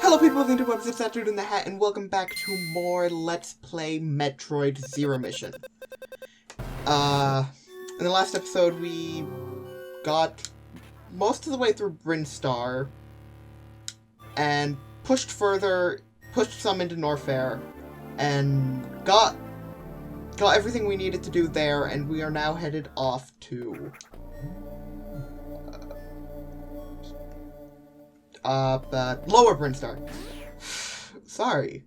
Hello people of the interwebs, it's that dude in the hat, and welcome back to more Let's Play Metroid Zero Mission. In the last episode we got most of the way through Brinstar, and pushed some into Norfair, and got everything we needed to do there, and we are now headed off to lower Brinstar. Sorry.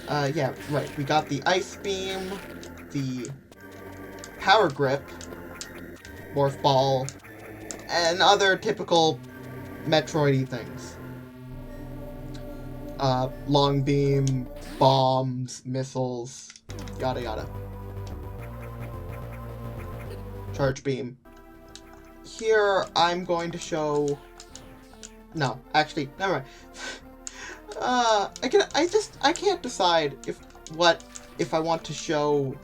Yeah, right. We got the Ice Beam, the Power Grip, Morph Ball, and other typical Metroid-y things. Long Beam, bombs, missiles, yada yada. Charge Beam. Here, I'm going to show... No, actually, never mind. I can't decide if I want to show,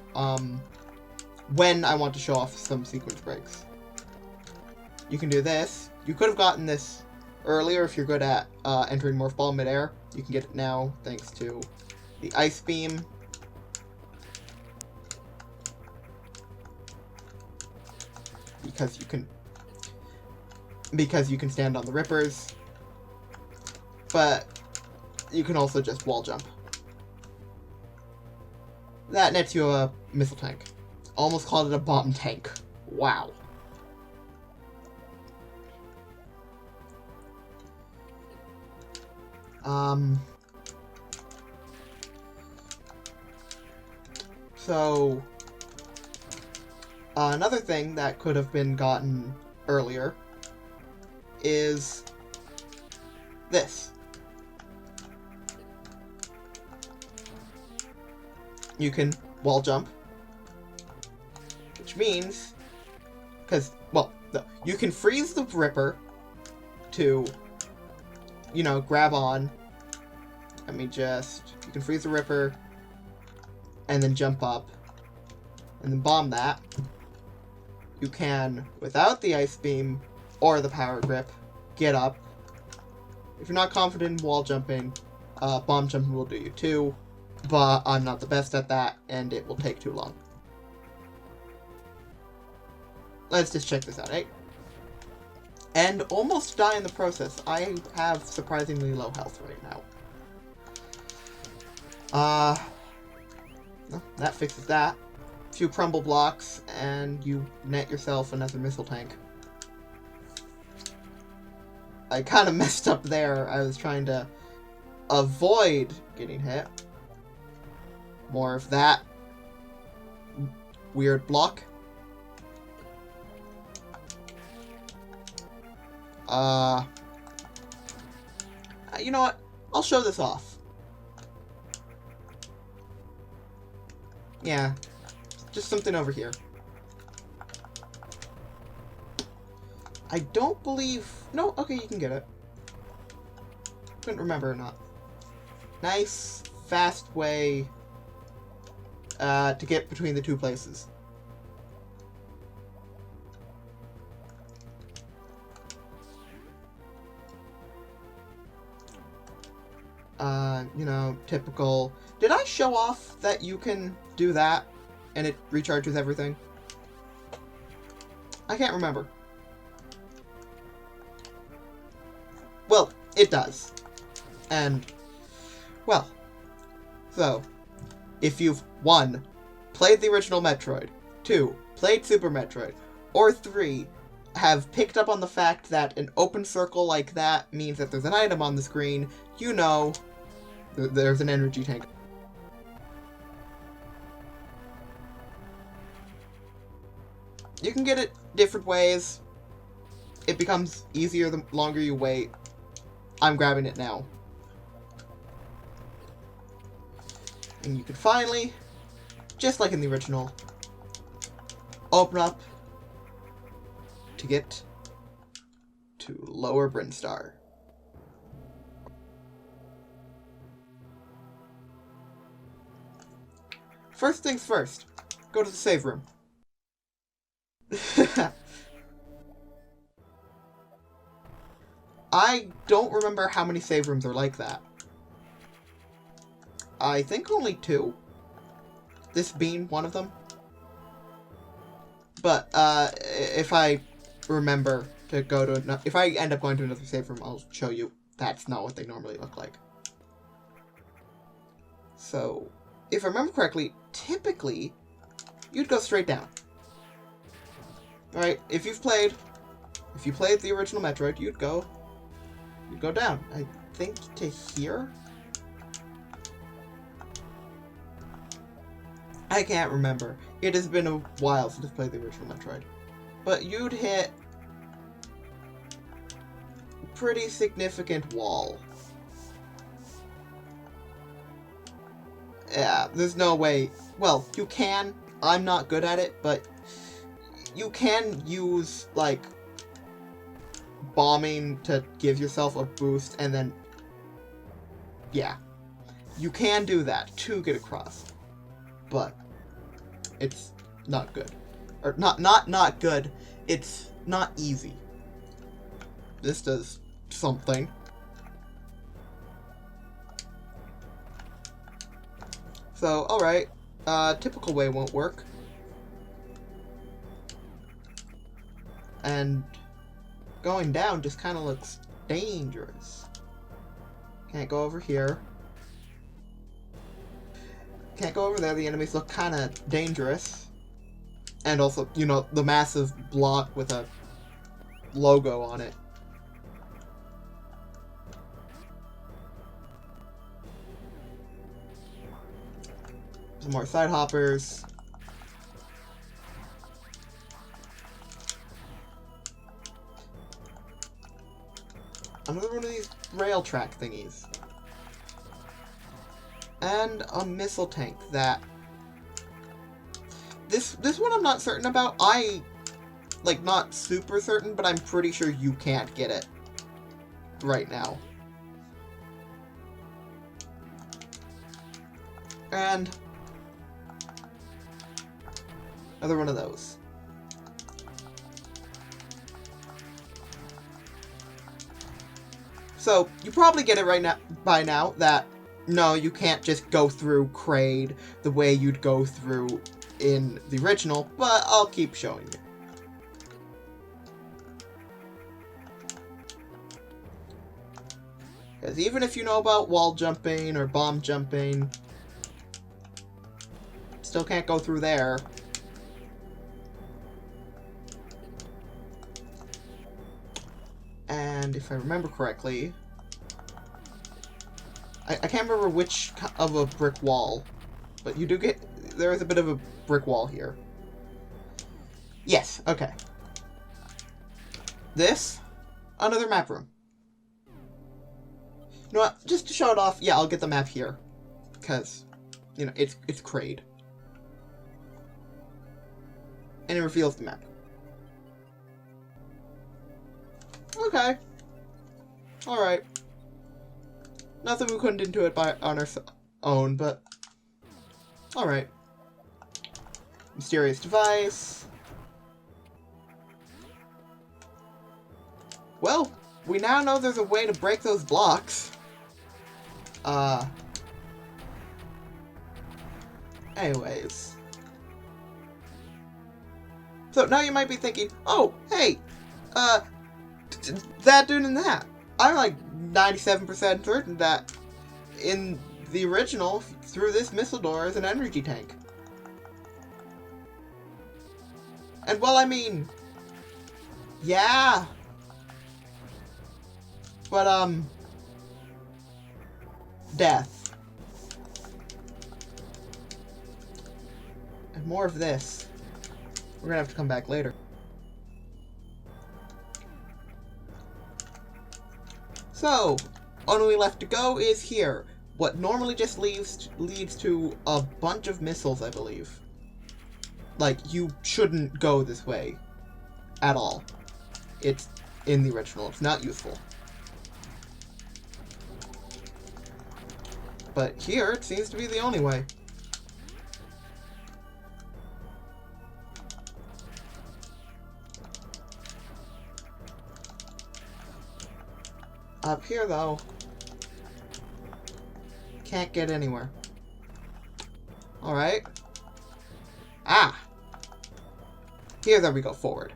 when I want to show off some sequence breaks. You can do this. You could have gotten this earlier if you're good at, entering Morph Ball midair. You can get it now thanks to the Ice Beam. Because you can stand on the rippers, but you can also just wall jump. That nets you a missile tank. Almost called it a bomb tank. Wow. So, another thing that could have been gotten earlier is this. You can wall jump, which means, you can freeze the Ripper to, grab on. You can freeze the Ripper and then jump up and then bomb that. You can, without the Ice Beam or the Power Grip, get up. If you're not confident in wall jumping, bomb jumping will do you too, but I'm not the best at that, and it will take too long. Let's just check this out, eh? And almost die in the process. I have surprisingly low health right now. That fixes that. A few crumble blocks, and you net yourself another missile tank. I kind of messed up there. I was trying to avoid getting hit. More of that weird block. You know what? I'll show this off. Yeah, just something over here. I don't believe... No, okay, you can get it. Couldn't remember or not. Nice, fast way to get between the two places. Typical... Did I show off that you can do that and it recharges everything? I can't remember. Well, it does. And, well, so, if you've, 1, played the original Metroid, 2, played Super Metroid, or 3, have picked up on the fact that an open circle like that means that there's an item on the screen, you know there's an energy tank. You can get it different ways. It becomes easier the longer you wait. I'm grabbing it now. And you can finally, just like in the original, open up to get to lower Brinstar. First things first, go to the save room. I don't remember how many save rooms are like that. I think only 2. This being one of them. But, if I remember to go to... If I end up going to another save room, I'll show you that's not what they normally look like. So, if I remember correctly, typically, you'd go straight down. Alright, if you played the original Metroid, you'd go down. I think to here? I can't remember. It has been a while since I played the original Metroid. But you'd hit a pretty significant wall. Yeah, there's no way. Well, you can. I'm not good at it, but you can use, like, bombing to give yourself a boost, and then, yeah. You can do that to get across. But it's not good. Or not good. It's not easy. This does something. So, alright. Typical way won't work. And going down just kind of looks dangerous. Can't go over here. Can't go over there. The enemies look kind of dangerous. And also, you know, the massive block with a logo on it. Some more side hoppers. Another one of these rail track thingies. And a missile tank that... This one I'm not certain about. Like, not super certain, but I'm pretty sure you can't get it right now. And another one of those. So, you probably get it right now by now that no, you can't just go through Kraid the way you'd go through in the original, but I'll keep showing you. Because even if you know about wall jumping or bomb jumping, still can't go through there. And if I remember correctly, I can't remember which of a brick wall, but you do get... There is a bit of a brick wall here. Yes, okay. This, another map room. You know what, just to show it off, yeah, I'll get the map here. Because, you know, it's Kraid. And it reveals the map. Okay. Alright. Nothing we couldn't do it on our own, but... Alright. Mysterious device. Well, we now know there's a way to break those blocks. Anyways. So now you might be thinking, oh, hey, that dude and that. I'm like 97% certain that in the original, through this missile door is an energy tank. And well, I mean, yeah. But, death. And more of this. We're gonna have to come back later. So, only left to go is here. What normally just leads to a bunch of missiles, I believe. Like, you shouldn't go this way. At all. It's in the original. It's not useful. But here, it seems to be the only way. Up here, though. Can't get anywhere. Alright. Ah! Here, there we go, forward.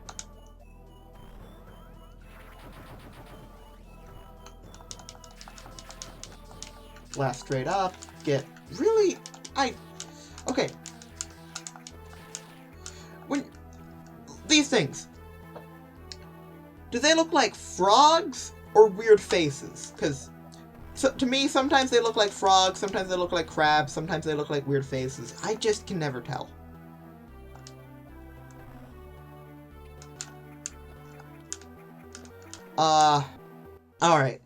Blast straight up. Get... Really? Okay. When... These things. Do they look like frogs or weird faces? Because... So, to me, sometimes they look like frogs, sometimes they look like crabs, sometimes they look like weird faces. I just can never tell. Alright.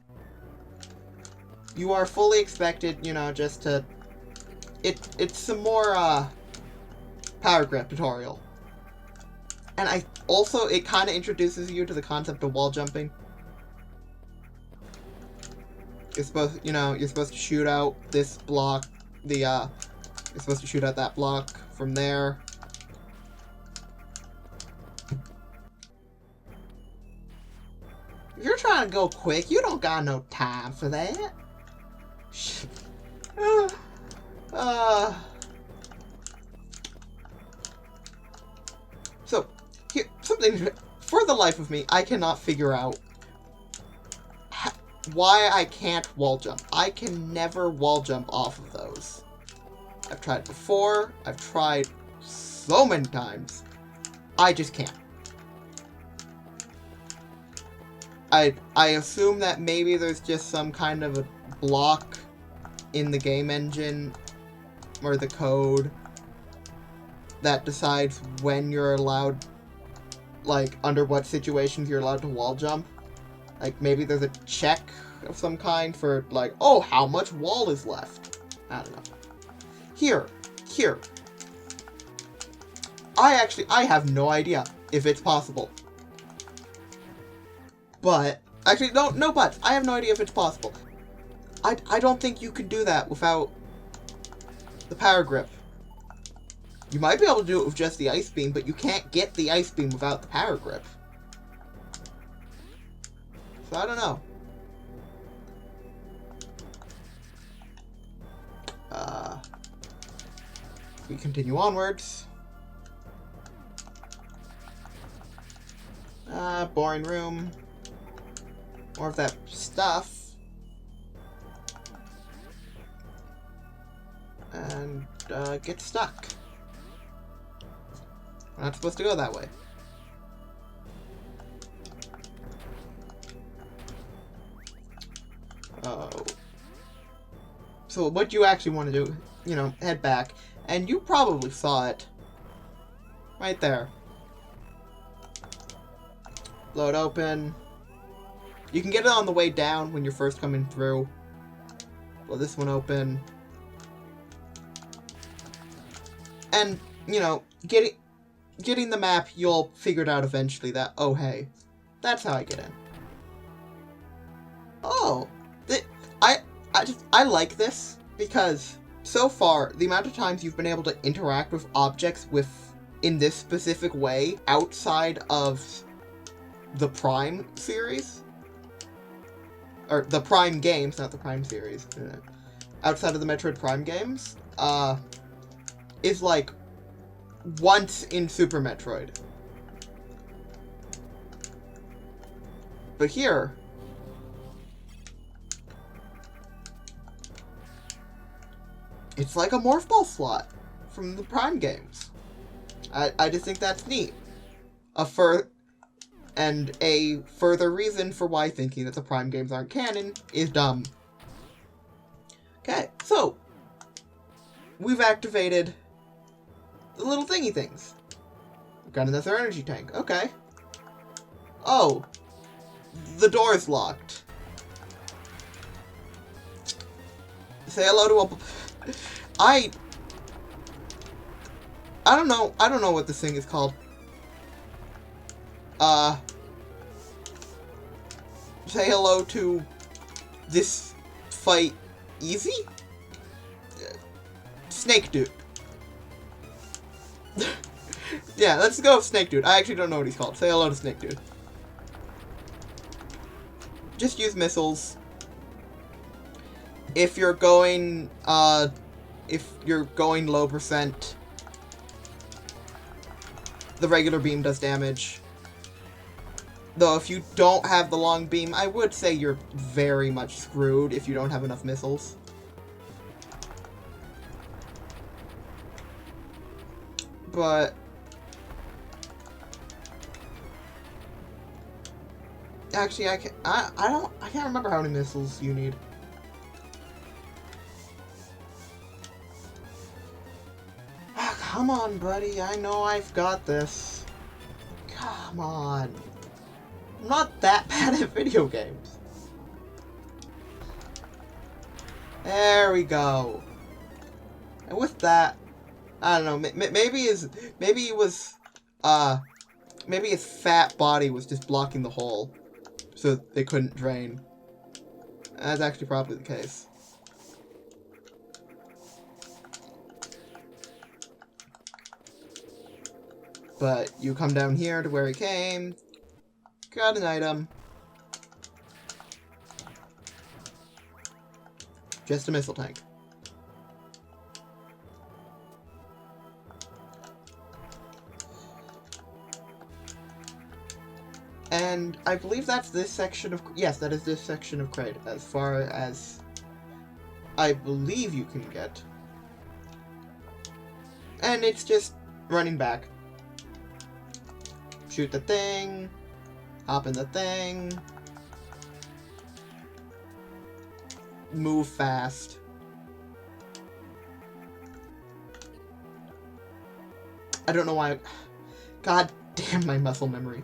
You are fully expected, you know, just to... It's some more, power grip tutorial. And it kind of introduces you to the concept of wall jumping. You're supposed to shoot out this block, you're supposed to shoot out that block from there. If you're trying to go quick, you don't got no time for that. So, here, something, for the life of me, I cannot figure out why I can't wall jump. I can never wall jump off of those. I've tried before. I've tried so many times. I just can't. I assume that maybe there's just some kind of a block in the game engine or the code that decides when you're allowed, like, under what situations you're allowed to wall jump. Like, maybe there's a check of some kind for, like, oh, how much wall is left? I don't know. Here. I have no idea if it's possible. But, actually, no buts. I have no idea if it's possible. I don't think you can do that without the power grip. You might be able to do it with just the ice beam, but you can't get the ice beam without the power grip. So I don't know. We continue onwards. Boring room. More of that stuff. And, get stuck. We're not supposed to go that way. Oh. So what you actually want to do, you know, head back. And you probably saw it. Right there. Blow it open. You can get it on the way down when you're first coming through. Blow this one open. And, you know, getting the map, you'll figure it out eventually that, oh hey, that's how I get in. Oh, I like this because so far, the amount of times you've been able to interact with objects in this specific way outside of the Prime series, or the Prime games, not the Prime series, outside of the Metroid Prime games, is like once in Super Metroid. But here, it's like a morph ball slot from the Prime games. I just think that's neat. And a further reason for why thinking that the Prime games aren't canon is dumb. Okay, so we've activated the little thingy things. We've got another energy tank. Okay. Oh, the door's locked. Say hello to a... I don't know what this thing is called. Say hello to this fight easy? Snake Dude. Yeah, let's go with Snake Dude. I actually don't know what he's called. Say hello to Snake Dude. just use missiles. If you're going low percent, the regular beam does damage. Though if you don't have the long beam, I would say you're very much screwed if you don't have enough missiles. But actually, I can't remember how many missiles you need. Ah, come on, buddy. I know I've got this. Come on. I'm not that bad at video games. There we go. And with that, I don't know. Maybe his fat body was just blocking the hole, so they couldn't drain. That's actually probably the case. But you come down here to where he came. Got an item. Just a missile tank. And I believe that's this section of... Yes, that is this section of Kraid, as far as I believe you can get. And it's just running back. Shoot the thing. Hop in the thing. Move fast. I don't know why... God damn my muscle memory.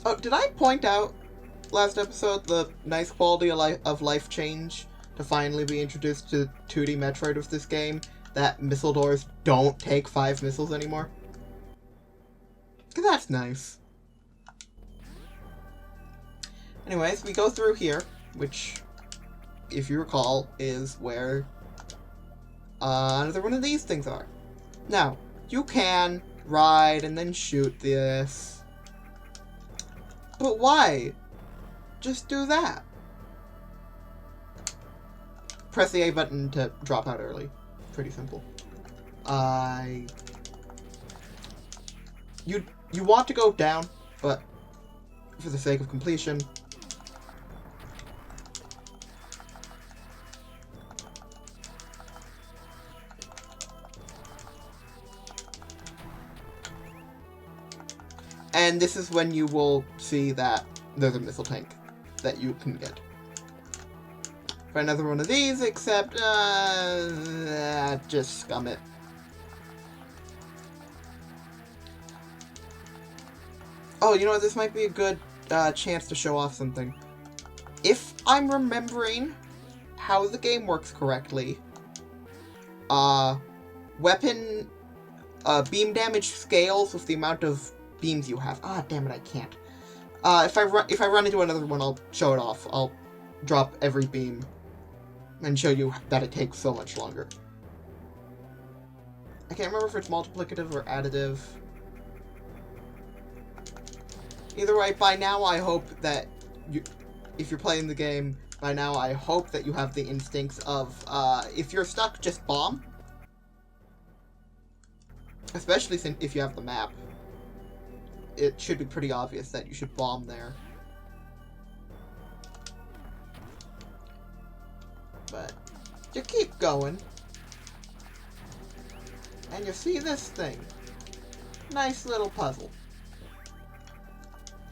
Oh, did I point out last episode the nice quality of life change to finally be introduced to 2D Metroid with this game? That missile doors don't take 5 missiles anymore. That's nice. Anyways, we go through here, which, if you recall, is where another one of these things are. Now, you can ride and then shoot this. But why? Just do that. Press the A button to drop out early. Pretty simple. You want to go down, but for the sake of completion, and this is when you will see that there's a missile tank that you can get. For another one of these, except, just scum it. Oh, you know what? This might be a good chance to show off something. If I'm remembering how the game works correctly, weapon beam damage scales with the amount of beams you have. Ah, damn it, I can't. If I run into another one, I'll show it off. I'll drop every beam and show you that it takes so much longer. I can't remember if it's multiplicative or additive. Either way, by now I hope that if you're playing the game, by now I hope that you have the instincts of, if you're stuck, just bomb. Especially if you have the map. It should be pretty obvious that you should bomb there. But you keep going. And you see this thing. Nice little puzzle.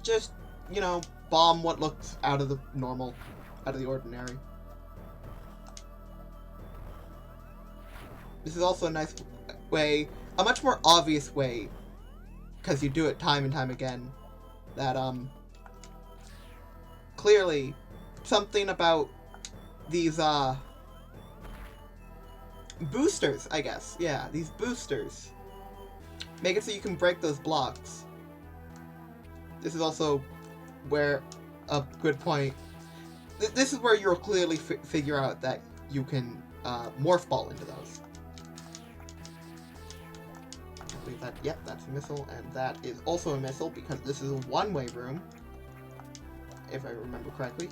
Just, you know, bomb what looks out of the normal, out of the ordinary. This is also a nice way, a much more obvious way, because you do it time and time again, that, clearly, something about these, boosters, I guess. Yeah, these boosters make it so you can break those blocks. This is also where, a good point, this is where you'll clearly figure out that you can morph ball into those. I believe that, yep, that's a missile, and that is also a missile because this is a one-way room, if I remember correctly.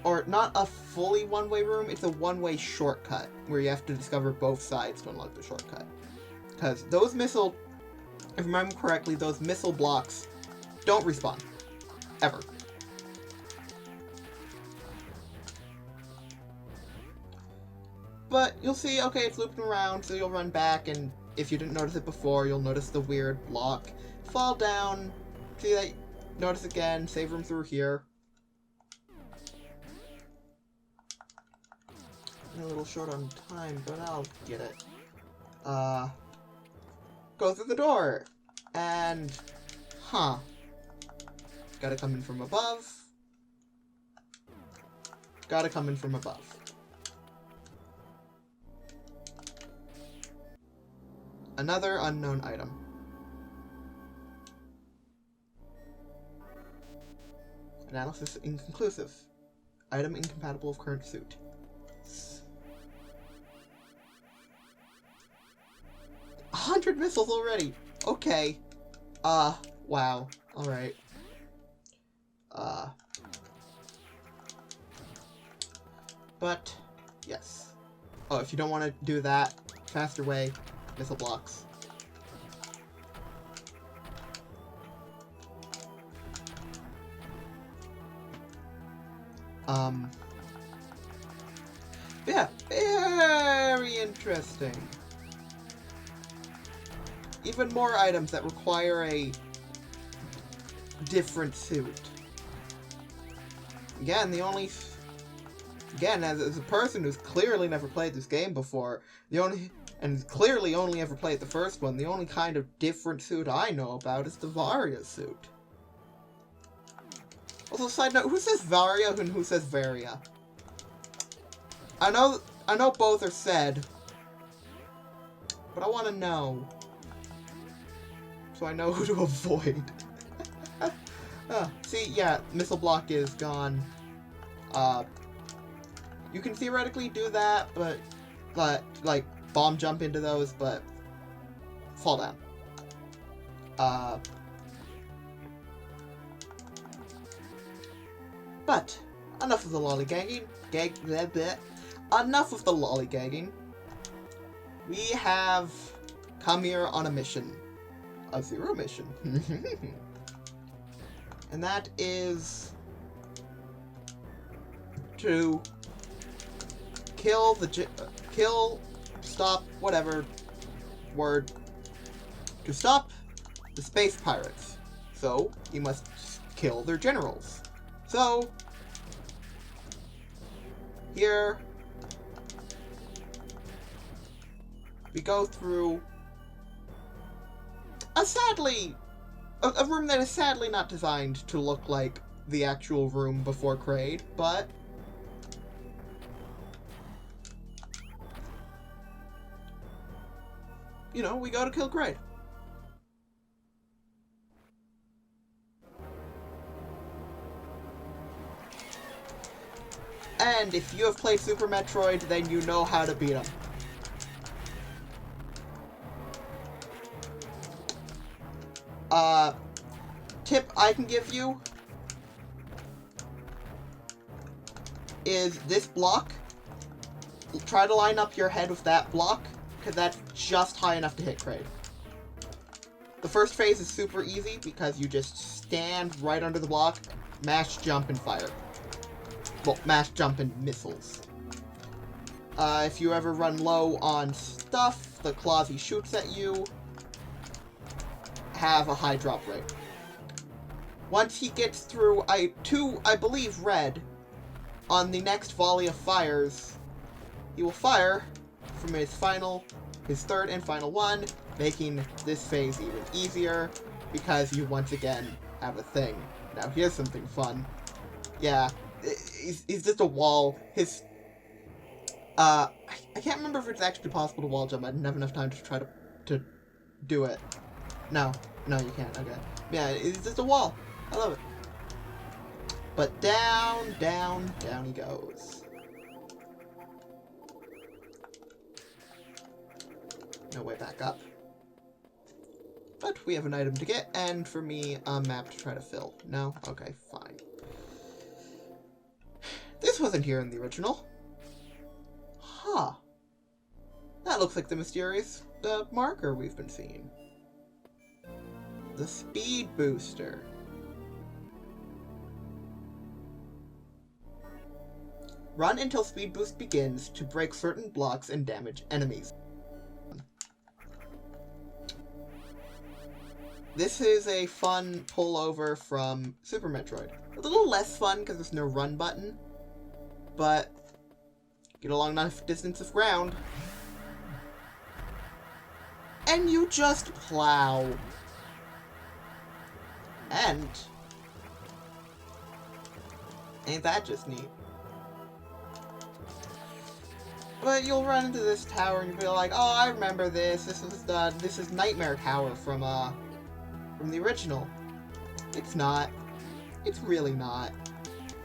Or not a fully one-way room, it's a one-way shortcut, where you have to discover both sides to unlock the shortcut. Because those missile, if I remember correctly, those missile blocks don't respawn. Ever. But you'll see, okay, it's looping around, so you'll run back, and if you didn't notice it before, you'll notice the weird block. Fall down, see that, notice again, save room through here. A little short on time, but I'll get it. Go through the door! And... huh. Gotta come in from above. Gotta come in from above. Another unknown item. Analysis inconclusive. Item incompatible with current suit. 100 missiles already! Okay. Wow. Alright. But, yes. Oh, if you don't want to do that, faster way, missile blocks. Yeah, very interesting. Even more items that require a different suit. Again, as a person who's clearly never played this game before, and clearly only ever played the first one, the only kind of different suit I know about is the Varia suit. Also, side note, who says Varia and who says Varia? I know both are said, but I want to know, so I know who to avoid. See, yeah, missile block is gone. You can theoretically do that, but, like, bomb jump into those, but fall down. But enough of the lollygagging. Enough of the lollygagging. We have come here on a mission. A zero mission. And that is to stop, whatever word, to stop the space pirates. So, you must kill their generals. So, here, we go through a room that is sadly not designed to look like the actual room before Kraid, but you know, we go to kill Kraid. And if you have played Super Metroid, then you know how to beat him. Tip I can give you is this block. Try to line up your head with that block, because that's just high enough to hit Kraid. The first phase is super easy because you just stand right under the block, mash, jump, and fire. Well, mash, jump, and missiles. If you ever run low on stuff, the claws he shoots at you have a high drop rate. Once he gets through I believe, red, on the next volley of fires, he will fire from his third and final one, making this phase even easier, because you once again have a thing. Now here's something fun. Yeah, he's just a wall. I can't remember if it's actually possible to wall jump. I didn't have enough time to try to do it. No, you can't. Okay. Yeah, it's just a wall. I love it. But down he goes. No way back up. But we have an item to get, and for me, a map to try to fill. No? Okay, fine. This wasn't here in the original. Huh. That looks like the mysterious marker we've been seeing. The speed booster. Run until speed boost begins to break certain blocks and damage enemies. This is a fun pullover from Super Metroid. A little less fun because there's no run button, but get a long enough distance of ground, and you just plow. And ain't that just neat? But you'll run into this tower and you'll be like, oh, I remember this. This is Nightmare Tower from the original. It's not. It's really not.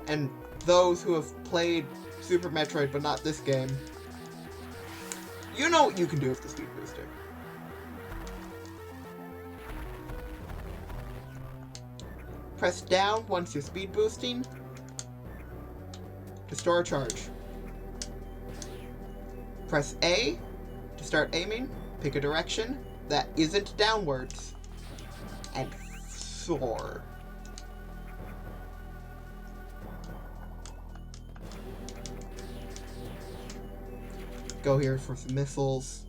And those who have played Super Metroid but not this game, you know what you can do with the speed booster. Press down once you're speed boosting to store a charge. Press A to start aiming, pick a direction that isn't downwards, and soar. Go here for some missiles.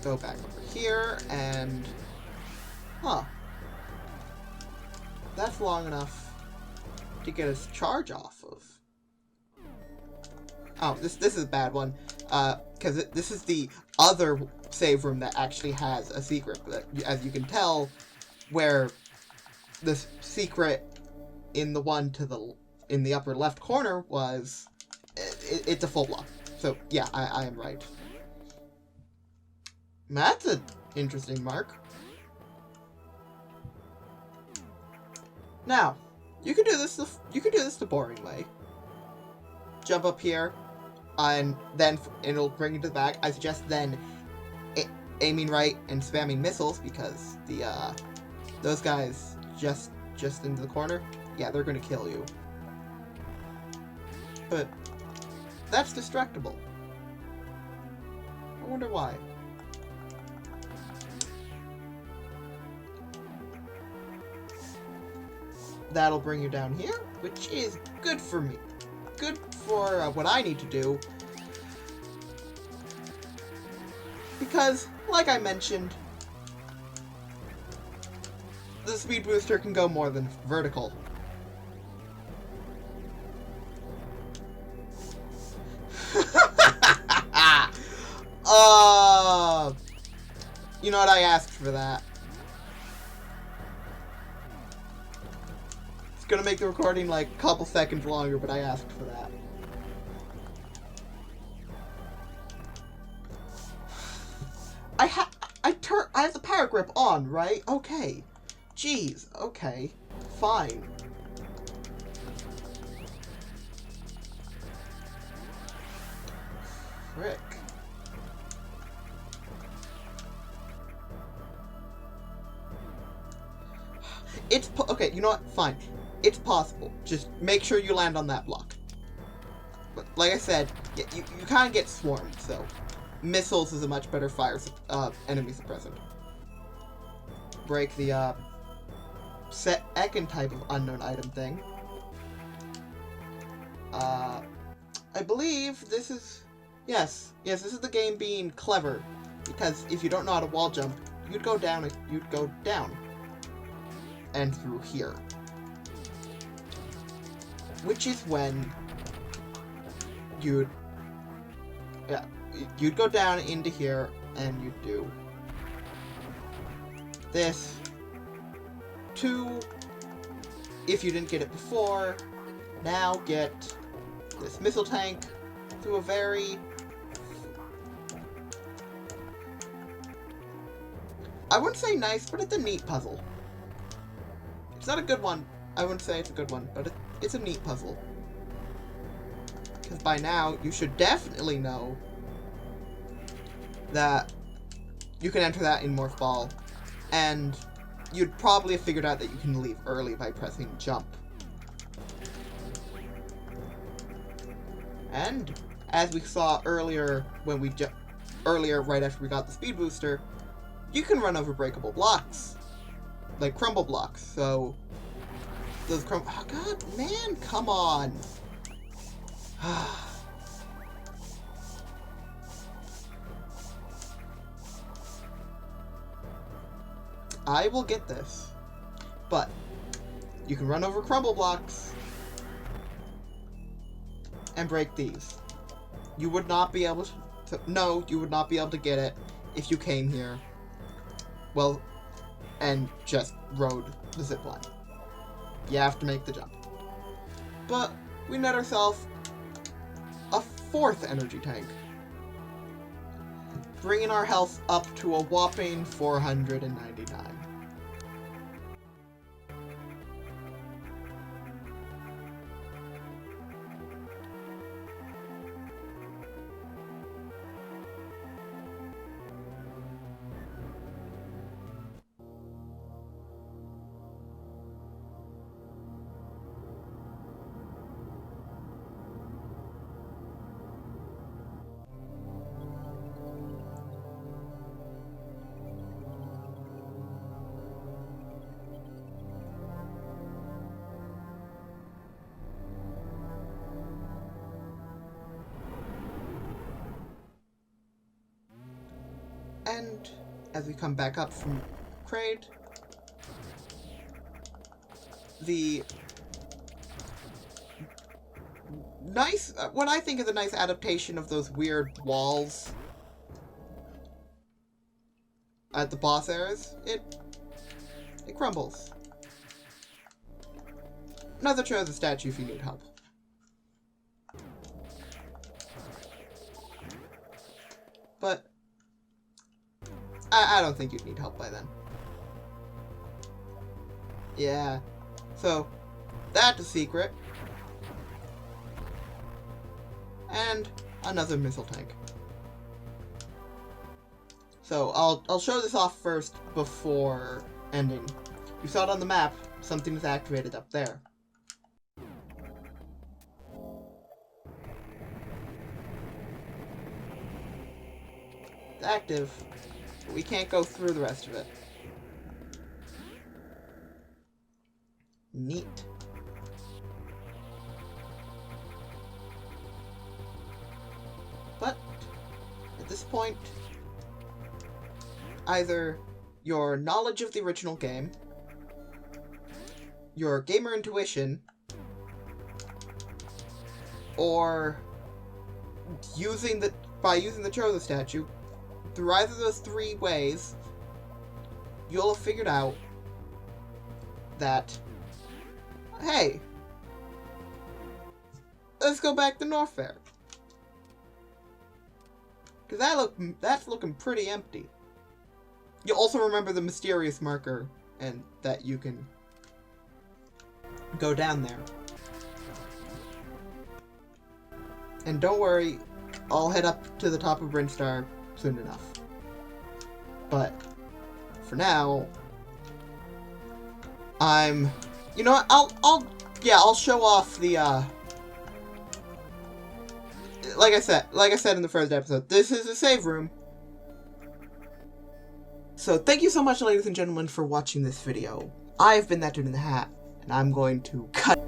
Go back over here and... Huh. That's long enough to get his charge off of. Oh, this is a bad one. Because this is the other save room that actually has a secret. But as you can tell, where the secret in the one in the upper left corner was, it's a full block. So yeah, I am right. That's an interesting mark. Now, you can do this the boring way. Jump up here, and then it'll bring you to the back. I suggest then aiming right and spamming missiles because those guys just into the corner, yeah, they're gonna kill you. But that's destructible. I wonder why. That'll bring you down here, which is good for me. Good for what I need to do. Because, like I mentioned, the speed booster can go more than vertical. You know what, I asked for that. It's gonna make the recording like a couple seconds longer, but I asked for that. I have the power grip on, right? Okay. Jeez, okay. Fine. Frick. Okay, you know what? Fine. It's possible. Just make sure you land on that block. But like I said, you kind of get swarmed, so missiles is a much better fire enemy suppressant. Break the second type of unknown item thing. I believe this is... Yes, this is the game being clever. Because if you don't know how to wall jump, you'd go down. And through here. Which is when you'd go down into here and you'd do this. 2, if you didn't get it before, now get this missile tank through a very... I wouldn't say nice, but it's a neat puzzle. It's not a good one. I wouldn't say it's a good one, but it's a neat puzzle. Because by now, you should definitely know that you can enter that in Morph Ball, and you'd probably have figured out that you can leave early by pressing jump. And as we saw earlier when we right after we got the speed booster, you can run over breakable blocks, like crumble blocks. So those oh god, man, come on. I will get this, but you can run over crumble blocks and break these. You would not be able to, no, you would not be able to get it if you came here, well, and just rode the zipline. You have to make the jump. But we net ourselves a 4th energy tank, bringing our health up to a whopping 499. And as we come back up from Kraid, the nice, what I think is a nice adaptation of those weird walls at the boss areas, it crumbles. Another Chosen statue if you need help. But I don't think you'd need help by then. Yeah. So, that's a secret. And another missile tank. So, I'll show this off first before ending. You saw it on the map, something is activated up there. It's active. We can't go through the rest of it. Neat. But, at this point, either your knowledge of the original game, your gamer intuition, or by using the Chosen statue, through either of those 3 ways, you'll have figured out that, hey, let's go back to Norfair. Because that's looking pretty empty. You'll also remember the mysterious marker, and that you can go down there. And don't worry, I'll head up to the top of Brinstar soon enough. But for now, you know what, I'll show off the like I said in the first episode, this is a save room. So thank you so much, ladies and gentlemen, for watching this video. I've been that dude in the hat, and I'm going to cut